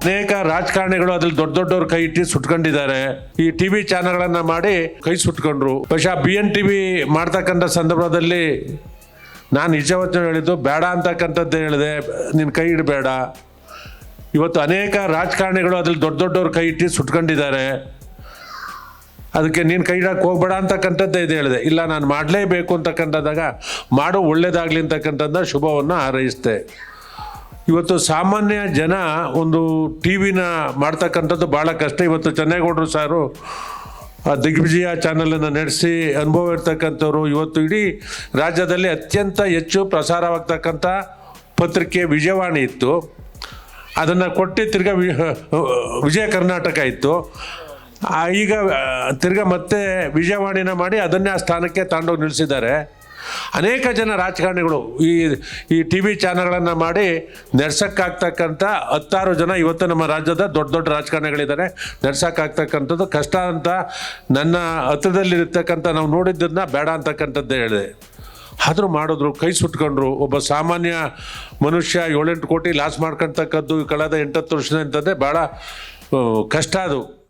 ಅನೇಕ ರಾಜಕಾರಣಿಗಳು ಅದ್ರಲ್ಲಿ ದೊಡ್ಡ ದೊಡ್ಡವ್ರ ಕೈ ಇಟ್ಟು ಸುಟ್ಕೊಂಡಿದ್ದಾರೆ. ಈ ಟಿವಿ ಚಾನೆಲ್ಗಳನ್ನ ಮಾಡಿ ಕೈ ಸುಟ್ಕೊಂಡ್ರು. ಬಹುಶಃ BN TV ಮಾಡ್ತಕ್ಕಂಥ ಸಂದರ್ಭದಲ್ಲಿ ನಾನು ನಿಜವತ್ತು ಹೇಳಿದ್ದು ಬೇಡ ಅಂತಕ್ಕಂಥದ್ದು ಹೇಳಿದೆ, ನಿನ್ನ ಕೈ ಇಡಬೇಡ. ಇವತ್ತು ಅನೇಕ ರಾಜಕಾರಣಿಗಳು ಅದ್ರಲ್ಲಿ ದೊಡ್ಡ ದೊಡ್ಡವ್ರ ಕೈ ಇಟ್ಟು ಸುಟ್ಕೊಂಡಿದ್ದಾರೆ, ಅದಕ್ಕೆ ನೀನು ಕೈ ಇಡಕ್ಕೆ ಹೋಗ್ಬೇಡ ಅಂತಕ್ಕಂಥದ್ದೇ ಇದು ಹೇಳಿದೆ. ಇಲ್ಲ, ನಾನು ಮಾಡಲೇಬೇಕು ಅಂತಕ್ಕಂಥದ್ದಾಗ ಮಾಡು, ಒಳ್ಳೇದಾಗಲಿ ಅಂತಕ್ಕಂಥದ್ದು ಶುಭವನ್ನು ಹಾರೈಸಿದೆ. ಇವತ್ತು ಸಾಮಾನ್ಯ ಜನ ಒಂದು TV ಮಾಡ್ತಕ್ಕಂಥದ್ದು ಭಾಳ ಕಷ್ಟ. ಇವತ್ತು ಚೆನ್ನೇಗೌಡರು ಸಾರು ದಿಗ್ವಿಜಯ ಚಾನಲನ್ನು ನಡೆಸಿ ಅನುಭವ ಇರ್ತಕ್ಕಂಥವ್ರು. ಇವತ್ತು ಇಡೀ ರಾಜ್ಯದಲ್ಲಿ ಅತ್ಯಂತ ಹೆಚ್ಚು ಪ್ರಸಾರವಾಗ್ತಕ್ಕಂಥ ಪತ್ರಿಕೆ ವಿಜಯವಾಣಿ ಇತ್ತು, ಅದನ್ನು ಕೊಟ್ಟು ತಿರ್ಗಾ ವಿಜಯ ಕರ್ನಾಟಕ ಇತ್ತು. ಈಗ ತಿರ್ಗಾ ಮತ್ತೆ ವಿಜಯವಾಣಿನ ಮಾಡಿ ಅದನ್ನೇ ಆ ಸ್ಥಾನಕ್ಕೆ ತಗೊಂಡೋಗಿ ನಿಲ್ಲಿಸಿದ್ದಾರೆ. ಅನೇಕ ಜನ ರಾಜಕಾರಣಿಗಳು ಈ TV ಚಾನಲ್ಗಳನ್ನು ಮಾಡಿ ನಡೆಸೋಕ್ಕಾಗ್ತಕ್ಕಂಥ 10 ಜನ ಇವತ್ತು ನಮ್ಮ ರಾಜ್ಯದ ದೊಡ್ಡ ದೊಡ್ಡ ರಾಜಕಾರಣಿಗಳಿದ್ದಾರೆ. ನಡೆಸೋಕ್ಕಾಗ್ತಕ್ಕಂಥದ್ದು ಕಷ್ಟ ಅಂತ ನನ್ನ ಹತ್ರದಲ್ಲಿರ್ತಕ್ಕಂಥ ನಾವು ನೋಡಿದ್ದನ್ನು ಬೇಡ ಅಂತಕ್ಕಂಥದ್ದೇ ಹೇಳಿದೆ. ಆದರೂ ಮಾಡಿದ್ರು, ಕೈ ಸುಟ್ಕೊಂಡ್ರು. ಒಬ್ಬ ಸಾಮಾನ್ಯ ಮನುಷ್ಯ 7-8 ಕೋಟಿ ಲಾಸ್ ಮಾಡ್ಕೊಳ್ತಕ್ಕದ್ದು ಕಳೆದ 8-10 ವರ್ಷದಿಂದ ಭಾಳ ಕಷ್ಟ ಅದು.